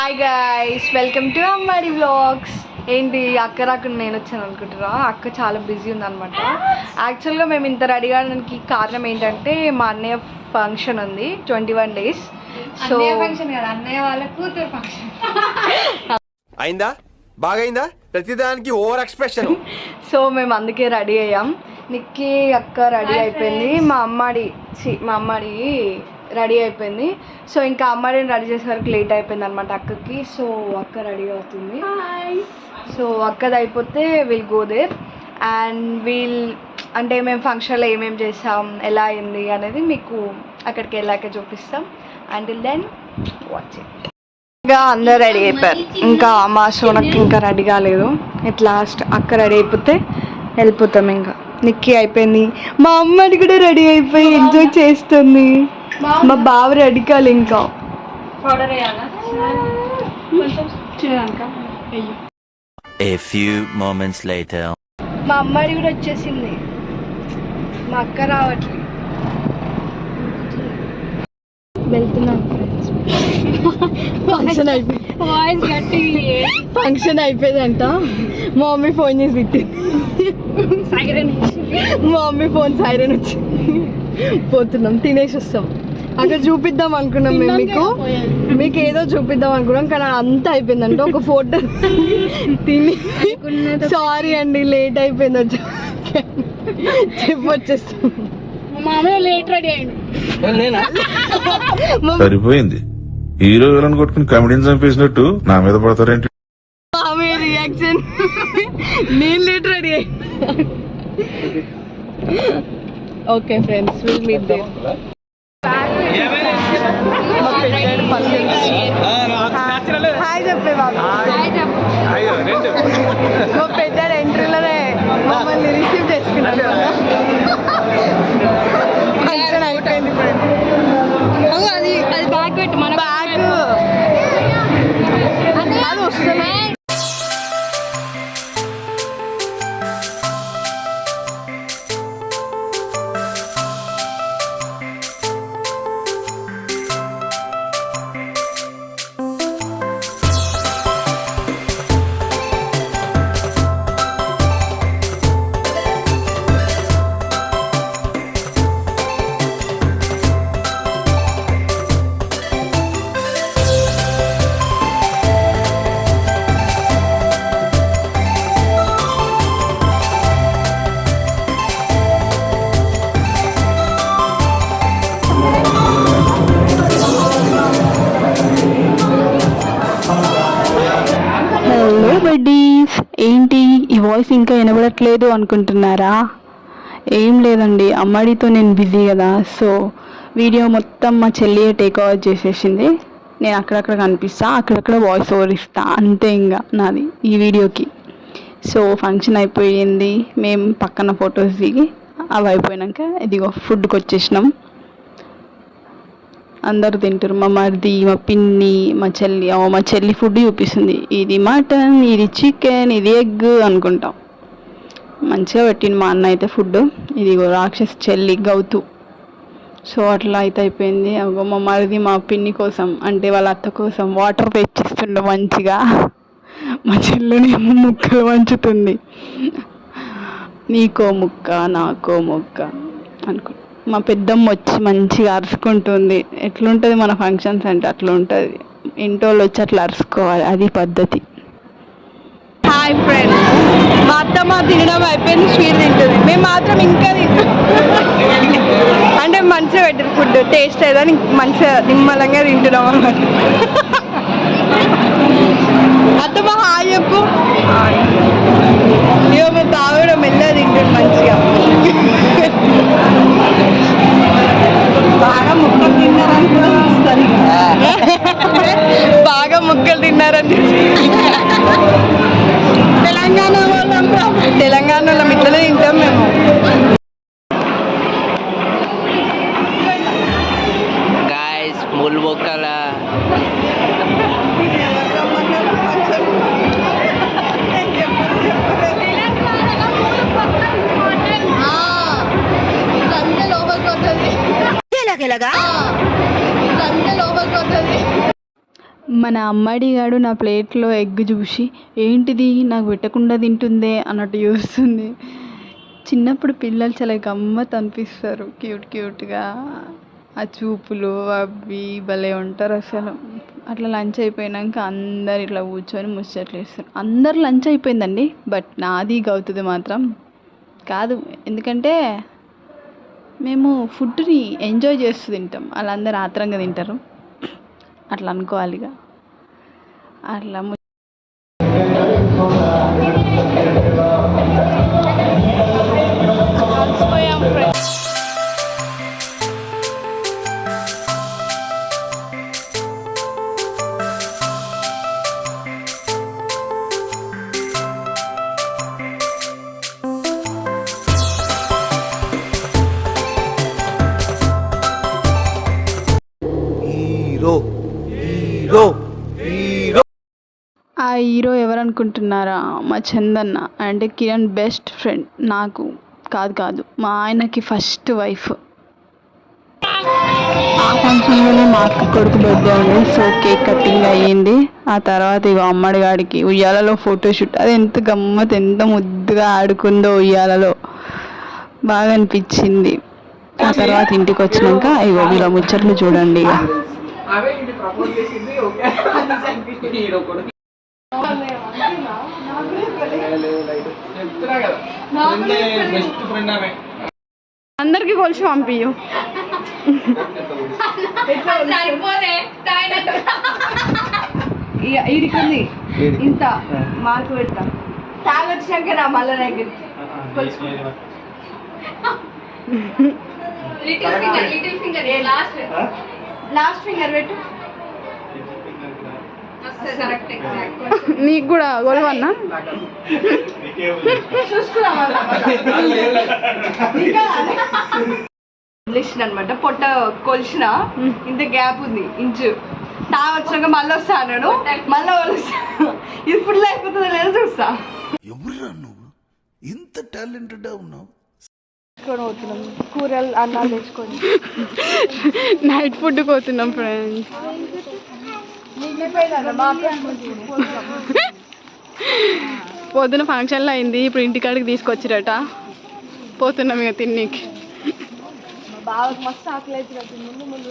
Hi guys, welcome to Ammadi vlogs. ఏంటి అక్క రాకుండా నేను వచ్చాను అనుకుంటున్నా? అక్క చాలా బిజీ ఉందన్నమాట. యాక్చువల్గా మేము ఇంత రెడీ కావడానికి కారణం ఏంటంటే మా అన్నయ్య ఫంక్షన్ ఉంది 21 days. సో ఫంక్షన్ కదా, అన్నయ్య వాళ్ళ కూతురు ఫంక్షన్. అయిందా? బాగైందా? ప్రతిదానికి ఓవర్ ఎక్స్ప్రెషన్. సో మేము అందుకే రెడీ అయ్యాం. నిక్కీ అక్క రెడీ అయిపోయింది, మా అమ్మాడి రెడీ అయిపోయింది. సో ఇంకా అమ్మాయిని రెడీ చేసేసరికి లేట్ అయిపోయింది అనమాట అక్కకి. సో అక్క రెడీ అవుతుంది. సో అక్కది అయిపోతే విల్ గో దేర్ అండ్ అంటే మేము ఫంక్షన్లో ఏమేమి చేసాం, ఎలా అయింది అనేది మీకు అక్కడికి వెళ్ళాక చూపిస్తాం. Until then watch it. ఇంకా అందరు రెడీ అయిపోయారు, ఇంకా మా సోనకి ఇంకా రెడీ కాలేదు. ఎట్ లాస్ట్ అక్క రెడీ అయిపోతే వెళ్ళిపోతాం. ఇంకా నిక్కీ అయిపోయింది, మా అమ్మడి కూడా రెడీ అయిపోయి ఎంజాయ్ చేస్తుంది. మా బావ రెడీ కాలే ఇంకా. A few moments later. మా అమ్మాడి కూడా వచ్చేసింది, మా అక్క రావట్లేదు. వెళ్తున్నాం ఫ్రెండ్స్. ఫంక్షన్ అయిపోయిందంట. మా మమ్మీ ఫోన్ చేసి పెట్టింది, మా మమ్మీ ఫోన్ సైరన్ వచ్చింది. పోతున్నాం, తినేసి వస్తాం. అక్కడ చూపిద్దాం అనుకున్నాం మేము, మీకు ఏదో చూపిద్దాం అనుకున్నాం, కానీ అంతా అయిపోయిందంట. ఒక ఫోటో తిని సారీ అండి లేట్ అయిపోయింది వచ్చి చెప్పొచ్చేస్తాం. సరిపోయింది. హీరో విలన్ కొట్టుకుని కమెడీని చంపేసినట్టు నా మీద పడతారేంటి? ఆమె రియాక్షన్, నేను లేట్ రెడీ అయ్యి. Okay friends, will meet there. Hi చెప్పే బాబు. మా పెద్ద ఎంట్రీలోనే మమ్మల్ని రిసీవ్ చేసుకున్నాను. ఫంక్షన్ అయిపోయింది ఫ్రెండ్. అది బ్యాగ్ పెట్టి మన బ్యాగ్ అది వస్తున్నాయి. బడ్డీస్, ఏంటి ఈ వాయిస్ ఇంకా వినబడట్లేదు అనుకుంటున్నారా? ఏం లేదండి, అమ్మాడితో నేను బిజీ కదా. సో వీడియో మొత్తం మా చెల్లి టేక్ ఓవర్ చేసేసింది. నేను అక్కడక్కడ కనిపిస్తా, అక్కడక్కడ వాయిస్ ఓవర్ ఇస్తా, అంతే ఇంకా నాది ఈ వీడియోకి. సో ఫంక్షన్ అయిపోయింది, మేము పక్కన ఫొటోస్ దిగి అవి అయిపోయాక ఇదిగో ఫుడ్కి వచ్చేసినాం. అందరు తింటారు, మా మరిది, మా పిన్ని, మా చెల్లి ఫుడ్ చూపిస్తుంది. ఇది మటన్, ఇది చికెన్, ఇది ఎగ్ అనుకుంటాం. మంచిగా పెట్టింది మా అన్న అయితే ఫుడ్. ఇదిగో రాక్షస్ చెల్లి గౌతు. సో అట్లా అయితే అయిపోయింది. అగో మా మరిది మా పిన్ని కోసం, అంటే వాళ్ళ అత్త కోసం వాటర్ తెచ్చిస్తుండే మంచిగా. మా చెల్లినేమో ముక్కలు వంచుతుంది, నీకో ముక్క నాకో ముక్క అనుకో. మా పెద్దమ్మ వచ్చి మంచిగా అరుచుకుంటుంది. ఎట్లుంటుంది మన ఫంక్షన్స్ అంటే అట్లా ఉంటుంది, ఇంటోళ్ళు వచ్చి అట్లా అరుచుకోవాలి, అది పద్ధతి. హాయ్ ఫ్రెండ్స్, మా అత్తమ్మ తినడం అయిపోయింది, స్వీట్ తింటుంది. మేము మాత్రం ఇంకా అంటే మంచిగా పెట్టారు ఫుడ్, టేస్ట్ అయ్యేదని మంచిగా నిమ్మలంగా తింటున్నాం అన్నమాట. అత్తమ్మ హాయ్ చెప్పు. ఇక మా బావ కూడా మెల్లగా తింటుంది మంచిగా. బాగా ముక్కలు తిన్నారని బాగా ముక్కలు తిన్నారని తెలంగాణలో ఇట్లనే తింటాం మేము. Guys, ముల్బొక్కల మన అమ్మాడిగాడు నా ప్లేట్లో ఎగ్ చూసి ఏంటిది నాకు పెట్టకుండా తింటుందే అన్నట్టు చూస్తుంది. చిన్నప్పుడు పిల్లలు చాలా గమ్మత్ అనిపిస్తారు, క్యూట్గా ఆ చూపులు అవి భలే ఉంటారు అసలు. అట్లా లంచ్ అయిపోయాక అందరు ఇట్లా కూర్చొని ముచ్చట్లు వేస్తారు. అందరు లంచ్ అయిపోయిందండి, బట్ నాది గౌతుది మాత్రం కాదు. ఎందుకంటే మేము ఫుడ్ని ఎంజాయ్ చేస్తూ తింటాం, వాళ్ళందరూ ఆత్రంగా తింటారు. అట్లా అనుకోవాలిగా. అట్లా ఆ హీరో ఎవరు అనుకుంటున్నారా? మా చందన్న అంటే కిరణ్ బెస్ట్ ఫ్రెండ్. నాకు కాదు మా ఆయనకి ఫస్ట్ వైఫ్. ఆ ఫంక్షన్లోనే మా అక్క కొడుకు బర్త్డే ఉంది. సో కేక్ కటింగ్ అయ్యింది. ఆ తర్వాత ఇక అమ్మడి గాడికి ఉయ్యాలలో ఫోటోషూట్. అది ఎంత గమ్మత్, ఎంత ముద్దుగా ఆడుకుందో ఉయ్యాలలో, బాగా అనిపించింది. ఆ తర్వాత ఇంటికి వచ్చినాక ఇగో ఇలా ముచ్చట్లు చూడండి. ఇక అందరికి కొలిసి పంపియు. ఇదికుంది ఇంత మార్కు పెడతా. తాగొచ్చాక నా మళ్ళీ దగ్గరికి లాస్ట్ ఫింగర్ పెట్టు. నీకు కూడా గొడవన్నా అనమాట. పొట్ట కొలిసిన ఇంత గ్యాప్ ఉంది ఇంచు. తాగొచ్చాక మళ్ళీ వస్తా అన్నాడు, మళ్ళీ ఇప్పుడు లేకపోతే లేదా చూస్తా. ఎవరురా నువ్వు ఇంత టాలెంటెడ్ ఉన్నావు? పోతున్నాం కూరలు అన్నాలు తెచ్చుకొని నైట్ ఫుడ్ పోతున్నాం ఫ్రెండ్స్. పొద్దున ఫంక్షన్లో అయింది, ఇప్పుడు ఇంటికాడికి తీసుకొచ్చిరట. పోతున్నాం ఇక తిన్నీకి. బాగా మస్తు ఆకలి అవుతుంది. ముందు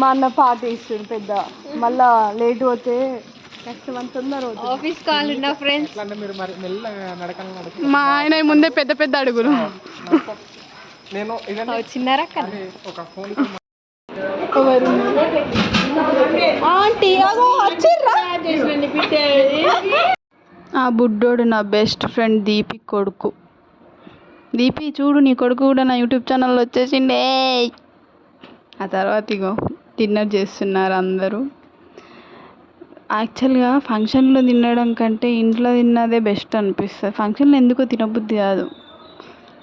మా అన్న పార్టీ ఇస్తుంది పెద్ద, మళ్ళా లేట్ పోతే కష్టం అంత తొందర ఆఫీస్ కాల్ ఉన్నా ఫ్రెండ్స్. మా ఆయన ముందే పెద్ద పెద్ద అడుగులు. చిన్నారా ఆ బుడ్డోడు నా బెస్ట్ ఫ్రెండ్ దీపి కొడుకు. దీపి చూడు, నీ కొడుకు కూడా నా యూట్యూబ్ ఛానల్లో వచ్చేసిండే. ఆ తర్వాత ఇగో డిన్నర్ చేస్తున్నారు అందరూ. యాక్చువల్గా ఫంక్షన్లో తినడం కంటే ఇంట్లో తిన్నదే బెస్ట్ అనిపిస్తుంది. ఫంక్షన్లో ఎందుకో తినబుద్ధి కాదు.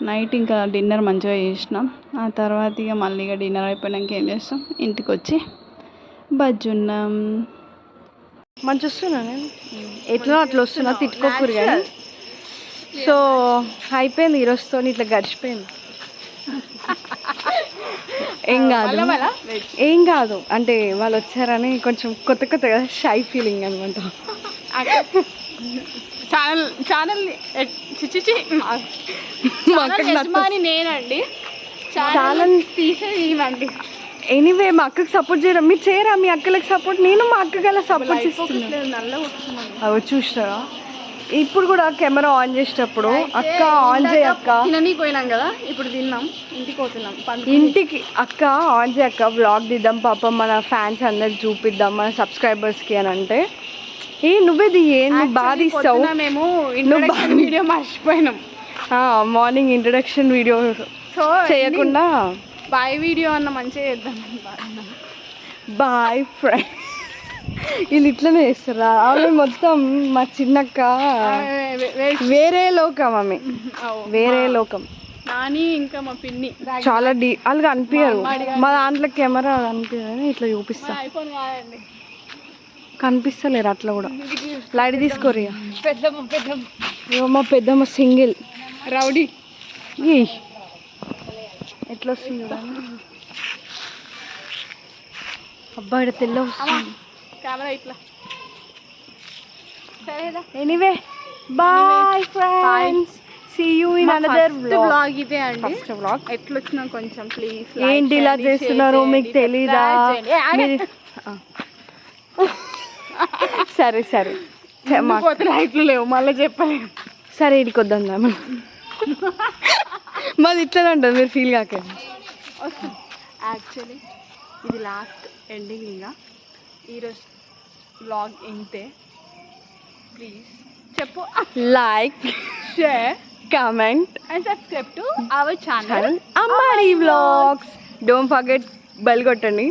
నైట్ ఇంకా డిన్నర్ మంచిగా చేసినాం. ఆ తర్వాత ఇక మళ్ళీ ఇక డిన్నర్ అయిపోయినాక ఏం చేస్తాం, ఇంటికి వచ్చి బజ్జున్నాం. మంచి వస్తున్నా నేను ఎట్లా అట్లా వస్తున్నా, తిట్టుకోకూరు కానీ. సో అయిపోయింది ఈరోజుతో, ఇట్లా గడిచిపోయింది. ఏం కాదు అంటే వాళ్ళు వచ్చారని కొంచెం కొత్తగా షై ఫీలింగ్ అనమాట. ఛానల్ నేనండి, ఛానల్ తీసేది ఇవ్వండి. ఎనీవే మా అక్కకి సపోర్ట్ చేయరా, మీరు చేయరా మీ అక్కలకి సపోర్ట్? నేను మా అక్కకి అలా సపోర్ట్ చేస్తున్నాను. అవి చూస్తారా? ఇప్పుడు కూడా కెమెరా ఆన్ చేసేటప్పుడు అక్క ఆన్ చేయి అక్క, తిననీకి పోయినాం కదా, ఇప్పుడు తిన్నాం, ఇంటికి పోతున్నాం. ఇంటికి అక్క ఆన్ చేయి అక్క, వ్లాగ్ తీద్దాం పాపం మన ఫ్యాన్స్ అందరికి చూపిద్దాం మన సబ్స్క్రైబర్స్కి అని అంటే, నువ్వేది నువ్వు బాగా తీస్తావు. మేము వీడియో మర్చిపోయినాం. మార్నింగ్ ఇంట్రడక్షన్ వీడియో సో చేయకుండా బాయ్ వీడియో అన్న మంచిగా చేద్దాం. బాయ్ ఫ్రెండ్ వీళ్ళు ఇట్లనే చేస్తారా? ఆమె మొత్తం మా చిన్నక్క వేరే లోకం, ఆమె వేరే లోకం. నాని ఇంకా మా పిన్ని చాలా వాళ్ళకి అనిపించరు. మా దాంట్లో కెమెరా అనిపించదు, ఇట్లా చూపిస్తా. కనిపిస్తలేరు అట్లా కూడా. లైట్ తీసుకోరు. మా పెద్దమ్మ సింగిల్ రౌడీ. ఎట్లా వస్తుంది అబ్బా ఇక్కడ తెల్ల కెమెరా ఇట్లా సరేదా anyway bye friends see you in another vlog ఇదే అండి. ఫస్ట్ వ్లాగ్ ఎట్లా వచ్చినా కొంచెం ప్లీజ్ ఏంటి ఇలా చేస్తున్నారు మీకు తెలీదా మీరు- సరే సరే పోతే లైట్లు లేవు మళ్ళీ చెప్పలేము. సరే ఇడికి వద్దాం మాది ఇట్లనే ఉంటుంది మీరు ఫీల్ కాకండి. యాక్చువల్లీ ఇది లాస్ట్ ఎండింగ్. ఇంకా ఈరోజు వ్లాగ్ ఇంతే. ప్లీజ్ చెప్పు, like share comment and subscribe to our channel Ammadi vlogs. Don't forget bell కొట్టండి.